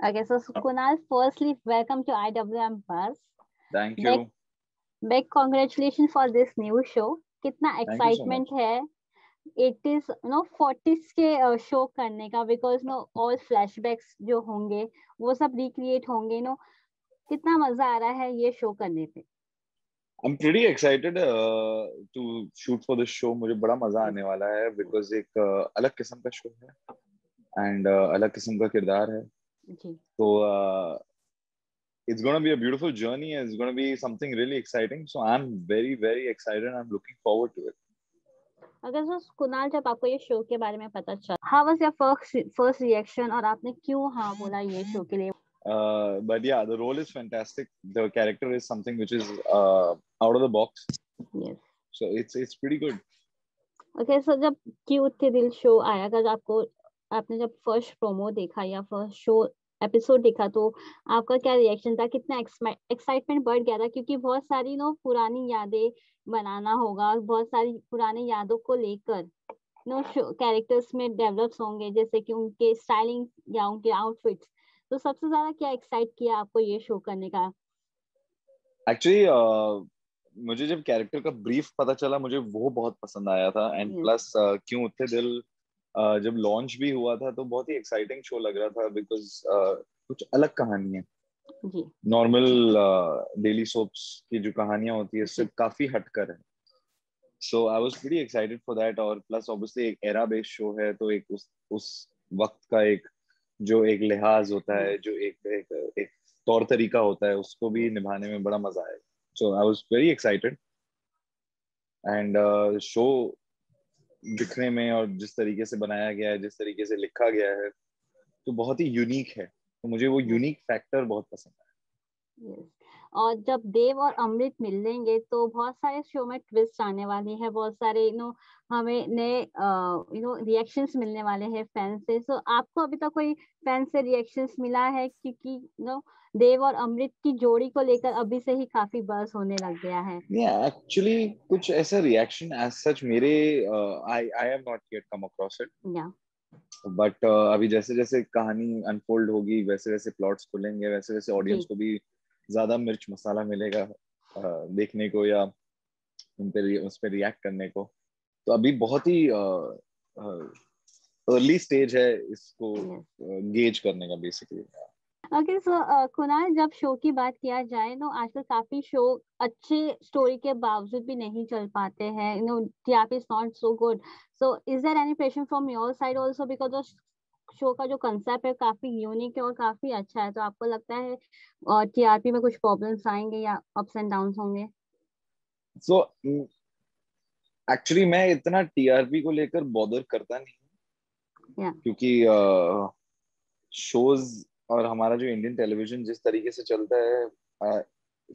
Okay, so Kunal, firstly, welcome to IWM Buzz. Thank you. Big congratulations for this new show. कितना excitement है. It is 40s के show करने का, because all flashbacks जो होंगे वो सब recreate होंगे. कितना मजा आ रहा है ये show करने पे. I'm pretty excited to shoot for this show. मुझे बड़ा मजा आने वाला है because एक अलग किस्म का show है and अलग किस्म का किरदार है. तो it's going to be a beautiful journey and it's going to be something really exciting. So I'm very, very excited and I'm looking forward to it. अगर सो कुणाल, जब आपको ये शो के बारे में पता चला, how was your first reaction और आपने क्यों हाँ बोला ये शो के लिए? But yeah, the role is fantastic. The character is something which is out of the box. Yes. So it's pretty good. Okay, so जब क्यूट के दिल शो आया, अगर आपने जब फर्स्ट प्रोमो देखा या फर्स्ट शो एपिसोड देखा तो आपका क्या रिएक्शन था? कितना एक्साइटमेंट बढ़ गया था? क्योंकि बहुत सारी पुरानी यादें बनाना होगा, बहुत सारी पुरानी यादों को लेकर कैरेक्टर्स में डेवलप्स होंगे, जैसे कि उनके स्टाइलिंग या उनके आउटफिट्स. तो सबसे ज्यादा क्या एक्साइट किया आपको ये शो करने का? एक्चुअली मुझे जब कैरेक्टर का ब्रीफ पता चला मुझे वो बहुत पसंद आया था एंड प्लस क्यों उठे दिल जब लॉन्च भी हुआ था तो बहुत ही एक्साइटिंग शो लग रहा था बिकॉज कुछ अलग कहानी है. नॉर्मल डेली सोप्स की जो कहानियां होती है उससे काफी हटकर है. So I was pretty excited for that और प्लस ऑब्वियसली एक एरा बेस्ड शो है तो एक उस वक्त का एक जो एक लिहाज होता है, जो एक तौर तरीका होता है, उसको भी निभाने में बड़ा मजा आया. So I was very excited and show दिखने में और जिस तरीके से बनाया गया है, जिस तरीके से लिखा गया है, तो बहुत ही यूनिक है. तो मुझे वो यूनिक फैक्टर बहुत पसंद है. और जब देव और अमृत मिलेंगे तो बहुत सारे शो में ट्विस्ट आने वाली है, बहुत सारे हमें नए रिएक्शंस मिलने वाले हैं फैन से. सो आपको अभी तक कोई फैन से रिएक्शंस मिला है? क्योंकि देव और अमृत की जोड़ी को लेकर अभी से ही काफी बज़ होने लग गया है. एक्चुअली कुछ ऐसा रिएक्शन एज सच मेरे I have not yet come across it. But अभी जैसे जैसे कहानी अनफोल्ड होगी, वैसे वैसे प्लॉट्स खुलेंगे, वैसे वैसे ऑडियंस को भी ज्यादा मिर्च मसाला मिलेगा देखने को या उस पे रिएक्ट करने को. तो अभी बहुत ही अर्ली स्टेज है इसको गेज करने का बेसिकली. ओके, सो कुणाल, जब शो की बात किया जाए आजकल काफी शो अच्छे स्टोरी के बावजूद भी नहीं चल पाते हैं. TRP is not so good. So is there any pressure from your side also, because show का जो कंसेप्ट है काफी यूनिक है और काफी अच्छा है, तो आपको लगता है और टीआरपी में कुछ प्रॉब्लम्स आएंगे या अप्स एंड डाउन्स होंगे? सो एक्चुअली मैं इतना टीआरपी को लेकर बॉदर करता नहीं हूं, क्योंकि शोज और हमारा जो इंडियन टेलीविजन जिस तरीके से चलता है,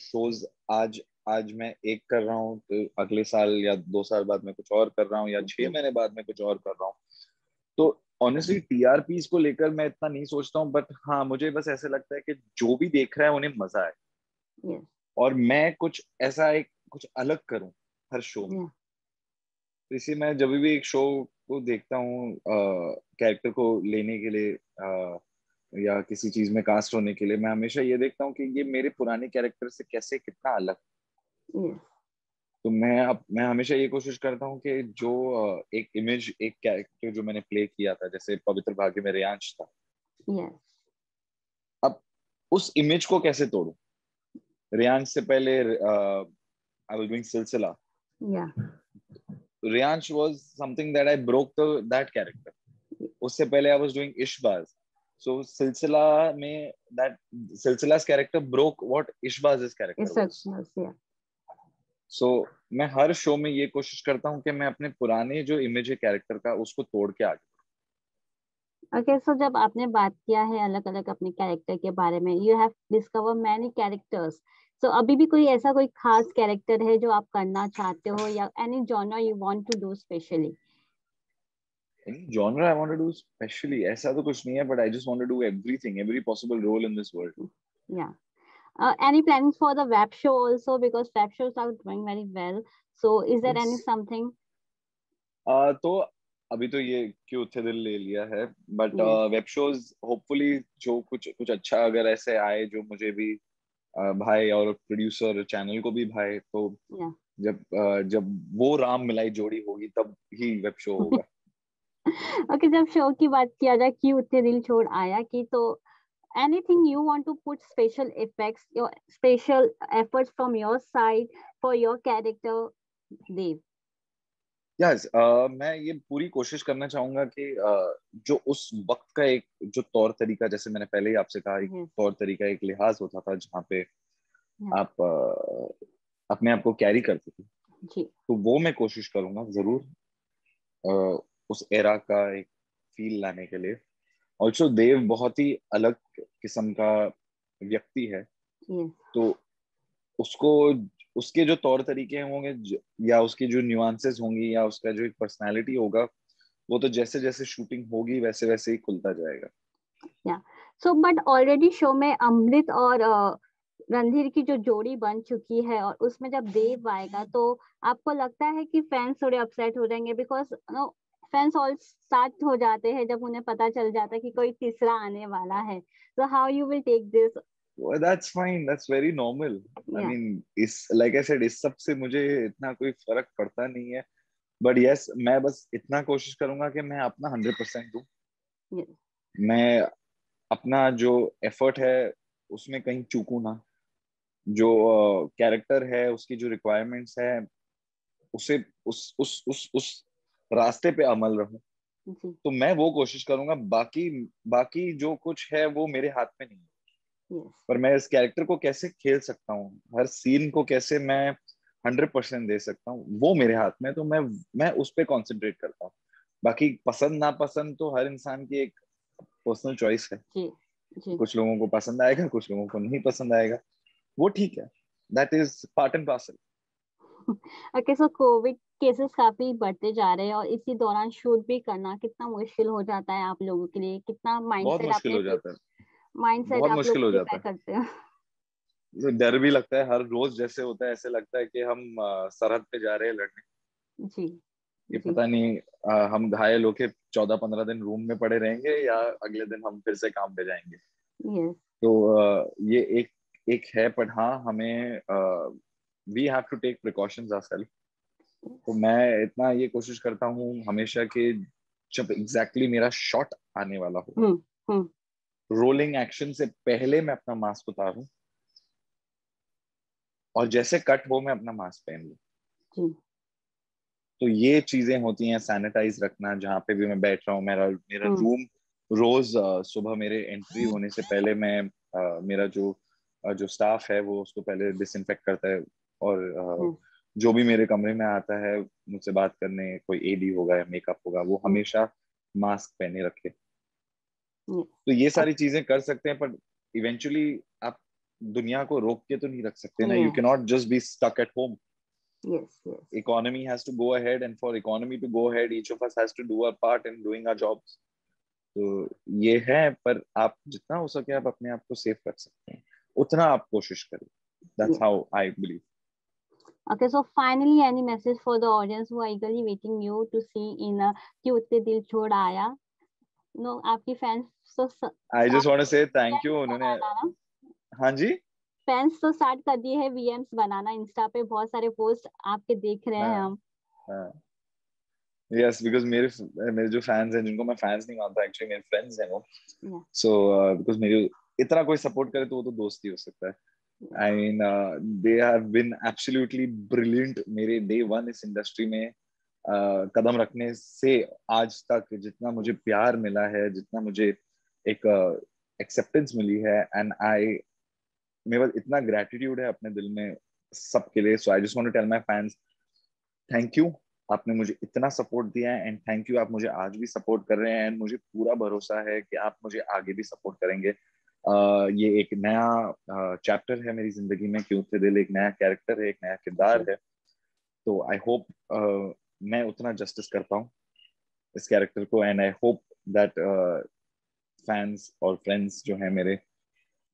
शोज आज मैं एक कर रहा हूँ तो अगले साल या 2 साल बाद मैं कुछ और कर रहा हूँ या 6 महीने बाद मैं कुछ और कर रहा हूँ. तो ऑनेस्टली टीआरपीस को लेकर मैं इतना नहीं सोचता हूँ. बट हाँ, मुझे बस ऐसे लगता है कि जो भी देख रहा है उन्हें मजा आए और मैं कुछ ऐसा कुछ अलग करूं हर शो में. तो इसलिए मैं जब भी एक शो को देखता हूँ कैरेक्टर को लेने के लिए या किसी चीज में कास्ट होने के लिए, मैं हमेशा ये देखता हूँ कि ये मेरे पुराने कैरेक्टर से कैसे कितना अलग. तो मैं हमेशा ये कोशिश करता हूँ कि जो एक इमेज, एक कैरेक्टर जो मैंने प्ले किया था, जैसे पवित्र भाग्य में रेयांश था, अब उस इमेज को कैसे तोड़ूं. रेयांश से पहले I was doing Silsila. Reyansh was something that I broke that character. उससे पहले I was doing Ishqbaaz. So Silsila में that Silsila's character broke what Ishqbaaz's character was. So मैं हर शो में ये कोशिश करता हूँ कि मैं अपने पुराने जो इमेज है कैरेक्टर का उसको तोड़ के आगे. ओके, सो जब आपने बात किया है अलग अलग अपने कैरेक्टर के बारे में, you have discover many characters. So अभी भी कोई ऐसा कोई खास कैरेक्टर है जो आप करना चाहते हो या any genre you want to do specially? Any genre I want to do specially, ऐसा तो कुछ नहीं है, but I just want to do everything, every possible role in this world. Yeah. Any plans for the web show also, because web shows are doing very well. So is there any something? तो अभी तो ये क्यों थे दिल ले लिया है, but Yes. Web shows hopefully जो कुछ कुछ अच्छा अगर ऐसे आए जो मुझे भी भाई और प्रोड्यूसर चैनल को भी भाई, तो Yeah. जब वो राम मिलाई जोड़ी होगी तब ही वेब शो होगा। ओके, जब शो की बात किया जाए क्यों इतने दिल छोड़ आया की, तो anything you want to put special effects, your special efforts from your side for your character, Dev? Yes, मैं ये पूरी कोशिश करना चाहूंगा कि जो उस वक्त का एक जो तौर तरीका, जैसे मैंने पहले ही आपसे कहा, एक Yes. तौर तरीका, एक लिहाज होता था जहाँ पे Yeah. आप अपने आप को कैरी करते थे, जी. तो वो मैं कोशिश करूंगा जरूर उस एरा का एक फील लाने के लिए। ऑल्सो देव बहुत ही अलग किस्म का व्यक्ति है, Yes. तो उसको उसके जो तौर तरीके होंगे या उसकी जो न्यूआंसेस होंगी या उसका जो एक पर्सनालिटी होगा, वो तो जैसे जैसे शूटिंग होगी वैसे वैसे ही खुलता जाएगा। Yeah. So but already show में अमृत और रणधीर की जो जोड़ी बन चुकी है, और उसमें जब देव आएगा तो आपको लगता है कि फैंस थोड़े अपसेट हो जाएंगे? Because no, fans all start हो जाते हैं जब उन्हें पता चल जाता है कि कोई तीसरा आने वाला है, so how you will take this? Well, that's fine, that's very normal. I Yeah. mean, इस like I said, इस सब से मुझे इतना कोई फर्क पड़ता नहीं है, बट यस, मैं बस इतना कोशिश करूंगा कि मैं अपना 100% दूं। Yes. मैं अपना जो एफर्ट है उसमें कहीं चूकूं ना, जो कैरेक्टर है उसकी जो रिक्वायरमेंट्स है उसे उस रास्ते पे अमल रहूं, जी. तो मैं वो कोशिश करूंगा। बाकी बाकी जो कुछ है वो मेरे हाथ में नहीं है, Yes. पर मैं इस कैरेक्टर को कैसे खेल सकता हूँ, हर सीन को कैसे मैं 100% दे सकता हूँ, वो मेरे हाथ में है, तो मैं उस पर कॉन्सेंट्रेट करता हूँ। बाकी पसंद नापसंद तो हर इंसान की एक पर्सनल चॉइस है, जी. जी. कुछ लोगों को पसंद आएगा, कुछ लोगों को नहीं पसंद आएगा, वो ठीक है, that is part and parcel. Okay, so Covid cases काफी बढ़ते जा रहे हैं, और इसी दौरान शूट भी करना कितना मुश्किल हो जाता है आप लोगों के लिए? कितना बहुत माइंडसेट मुश्किल आपने हो जाता है, माइंडसेट बहुत आप लोग मुश्किल हो प्रिपेयर जाता है। करते हो? डर भी लगता है, हर रोज जैसे होता है ऐसे लगता है कि हम सरहद पे जा रहे हैं लड़ने। जी. ये जी. पता नहीं हम घायल होके 14-15 दिन रूम में पड़े रहेंगे या अगले दिन हम फिर से काम पे जाएंगे। यस. तो ये एक एक है, बट हाँ, हमें we have to take precautions ourself. तो मैं इतना ये कोशिश करता हूँ हमेशा कि जब एग्जैक्टली मेरा शॉट आने वाला हो, हम्म. हम्म. रोलिंग एक्शन से पहले मैं अपना मास्क उतारूं, और जैसे कट हो मैं अपना मास्क पहन लूं। जी. तो ये चीजें होती हैं, सैनिटाइज रखना जहां पे भी मैं बैठ रहा हूँ, मेरा मेरा हम्म. रूम रोज सुबह मेरे एंट्री होने से पहले मैं मेरा जो स्टाफ है वो उसको पहले डिसइंफेक्ट करता है, और यस. जो भी मेरे कमरे में आता है मुझसे बात करने, कोई एडी होगा या मेकअप होगा, वो हम्म. हमेशा मास्क पहने रखे। यस. तो ये सारी चीजें कर सकते हैं, पर इवेंचुअली आप दुनिया को रोक के तो नहीं रख सकते ना, you can yes. Not just be stuck at home. Yes. Yes. Economy has to go ahead, and for economy to go ahead each of us has to do our part in doing our jobs. तो ये है, पर आप जितना हो सके आप अपने आप को सेफ कर सकते हैं, उतना आप कोशिश करें। That's how I believe. Okay, so finally, any message for the audience who are eagerly waiting you to see in क्यों इतने दिल छोड़ आया? No, आपकी फैंस तो I just want to say thank you उन्होंने। बनाना ना, हाँ जी। फैंस तो स्टार्ट कर दिए है वीएम्स बनाना, इंस्टा पे बहुत सारे पोस्ट आपके देख रहे हैं हाँ हम. हाँ, यस, बिकॉज मेरे मेरे जो फैंस हैं, जिनको मैं फैंस नहीं मानता, एक्चुअली मेरे फ्रेंड्स हैं वो। Yeah. सो बिकॉज मेरी इतना कोई सपोर्ट करे तो वो तो दोस्त ही हो सकता है। I mean they have been absolutely brilliant मेरे डे वन इस इंडस्ट्री में कदम रखने से आज तक। जितना मुझे प्यार मिला है, जितना मुझे एक एक्सेप्टेंस मिली है, एंड आई मेरे पास इतना ग्रेटिट्यूड है अपने दिल में सबके लिए। So I just want to tell my fans thank you, आपने मुझे इतना सपोर्ट दिया है, एंड थैंक यू, आप मुझे आज भी सपोर्ट कर रहे हैं, एंड मुझे पूरा भरोसा है कि आप मुझे आगे भी सपोर्ट करेंगे। ये एक नया चैप्टर है मेरी जिंदगी में, क्यों थे दिल एक नया कैरेक्टर है, एक नया किरदार है। तो आई होप मैं उतना जस्टिस कर पाऊँ इस कैरेक्टर को, and I hope that fans और फ्रेंड्स जो है मेरे,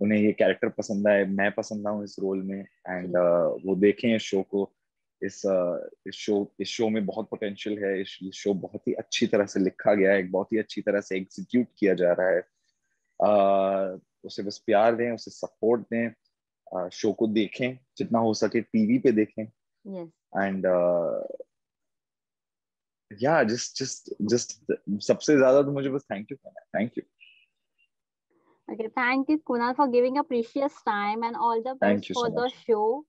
उन्हें ये कैरेक्टर पसंद आए, मैं पसंद आऊँ इस रोल में, एंड वो देखें इस शो को, इस शो में बहुत पोटेंशियल है, इस शो बहुत ही अच्छी तरह से लिखा गया है, बहुत ही अच्छी तरह से एग्जीक्यूट किया जा रहा है। उसे बस प्यार दें, उसे सपोर्ट दें, शो को देखें, जितना हो सके टीवी पे देखें। एंड या जस्ट सबसे ज्यादा तो मुझे बस थैंक यू कहना है, thank you. Okay, thank you, Kunal, for giving a precious time, and all the Thank best you for so the much. show.